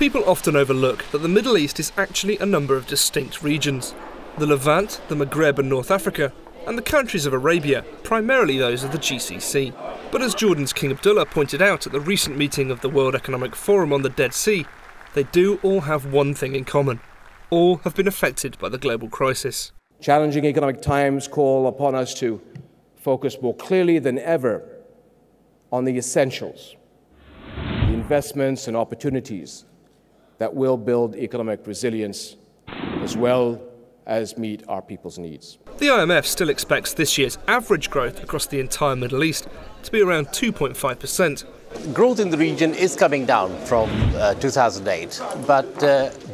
People often overlook that the Middle East is actually a number of distinct regions. The Levant, the Maghreb and North Africa, and the countries of Arabia, primarily those of the GCC. But as Jordan's King Abdullah pointed out at the recent meeting of the World Economic Forum on the Dead Sea, they do all have one thing in common. All have been affected by the global crisis. Challenging economic times call upon us to focus more clearly than ever on the essentials, the investments and opportunities that will build economic resilience as well as meet our people's needs. The IMF still expects this year's average growth across the entire Middle East to be around 2.5%. Growth in the region is coming down from 2008, but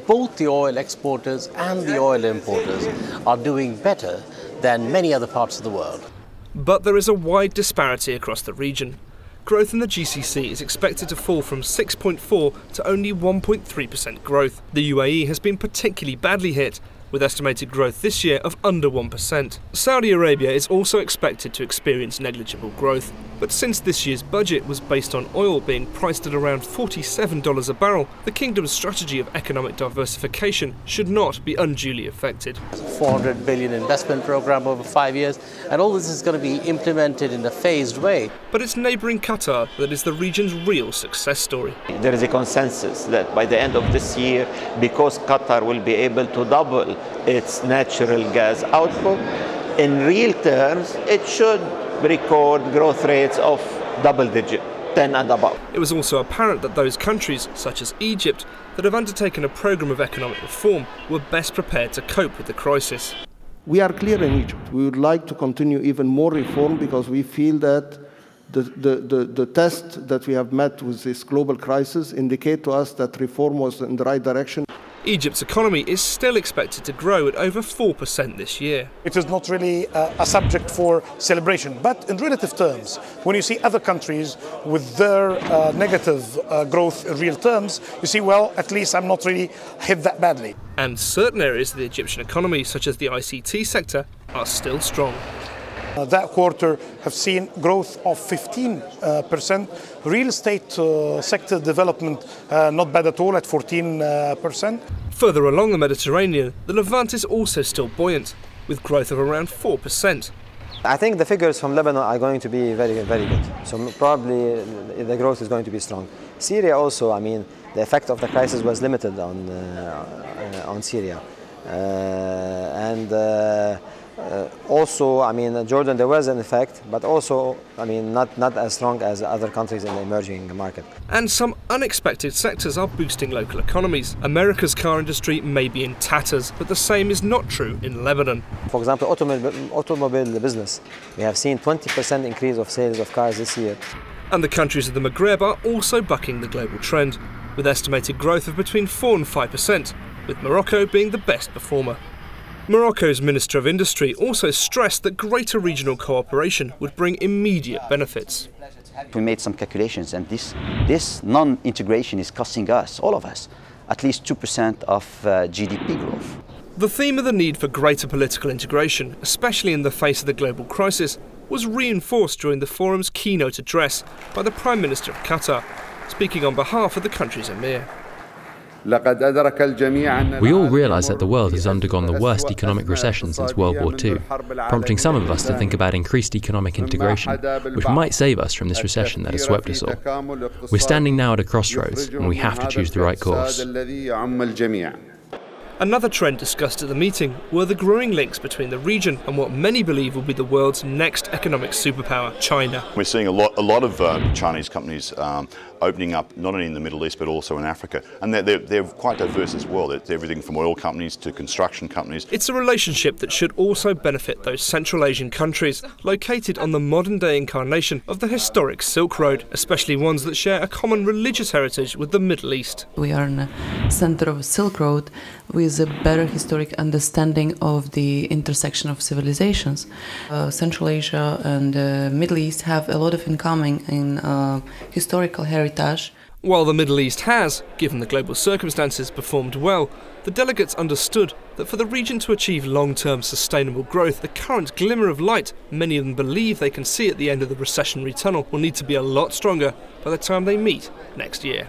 both the oil exporters and the oil importers are doing better than many other parts of the world. But there is a wide disparity across the region. Growth in the GCC is expected to fall from 6.4% to only 1.3% growth. The UAE has been particularly badly hit, with estimated growth this year of under 1%. Saudi Arabia is also expected to experience negligible growth, but since this year's budget was based on oil being priced at around $47 a barrel, the kingdom's strategy of economic diversification should not be unduly affected. $400 billion investment program over 5 years, and all this is going to be implemented in a phased way. But it's neighbouring Qatar that is the region's real success story. There is a consensus that by the end of this year, because Qatar will be able to double its natural gas output, in real terms, it should record growth rates of double-digit, 10 and above. It was also apparent that those countries, such as Egypt, that have undertaken a programme of economic reform were best prepared to cope with the crisis. We are clear in Egypt. We would like to continue even more reform because we feel that the test that we have met with this global crisis indicate to us that reform was in the right direction. Egypt's economy is still expected to grow at over 4% this year. It is not really a subject for celebration, but in relative terms, when you see other countries with their negative growth in real terms, you see, well, at least I'm not really hit that badly. And certain areas of the Egyptian economy, such as the ICT sector, are still strong. That quarter have seen growth of 15%. Real estate sector development not bad at all at 14%. Further along the Mediterranean, the Levant is also still buoyant, with growth of around 4%. I think the figures from Lebanon are going to be very, very good. So probably the growth is going to be strong. Syria also, I mean, the effect of the crisis was limited on Syria. Also, I mean, Jordan, there was an effect, but also, I mean, not as strong as other countries in the emerging market. And some unexpected sectors are boosting local economies. America's car industry may be in tatters, but the same is not true in Lebanon. For example, automobile business. We have seen 20% increase of sales of cars this year. And the countries of the Maghreb are also bucking the global trend, with estimated growth of between 4 and 5%, with Morocco being the best performer. Morocco's Minister of Industry also stressed that greater regional cooperation would bring immediate benefits. We made some calculations, and this non-integration is costing us, all of us, at least 2% of GDP growth. The theme of the need for greater political integration, especially in the face of the global crisis, was reinforced during the forum's keynote address by the Prime Minister of Qatar, speaking on behalf of the country's emir. We all realise that the world has undergone the worst economic recession since World War II, prompting some of us to think about increased economic integration, which might save us from this recession that has swept us all. We're standing now at a crossroads, and we have to choose the right course. Another trend discussed at the meeting were the growing links between the region and what many believe will be the world's next economic superpower, China. We're seeing a lot of Chinese companies opening up, not only in the Middle East but also in Africa, and they're quite diverse as well. It's everything from oil companies to construction companies. It's a relationship that should also benefit those Central Asian countries located on the modern-day incarnation of the historic Silk Road, especially ones that share a common religious heritage with the Middle East. We are in the center of Silk Road with a better historic understanding of the intersection of civilizations. Central Asia and the Middle East have a lot of in common in historical heritage. While the Middle East has, given the global circumstances, performed well, the delegates understood that for the region to achieve long-term sustainable growth, the current glimmer of light many of them believe they can see at the end of the recessionary tunnel will need to be a lot stronger by the time they meet next year.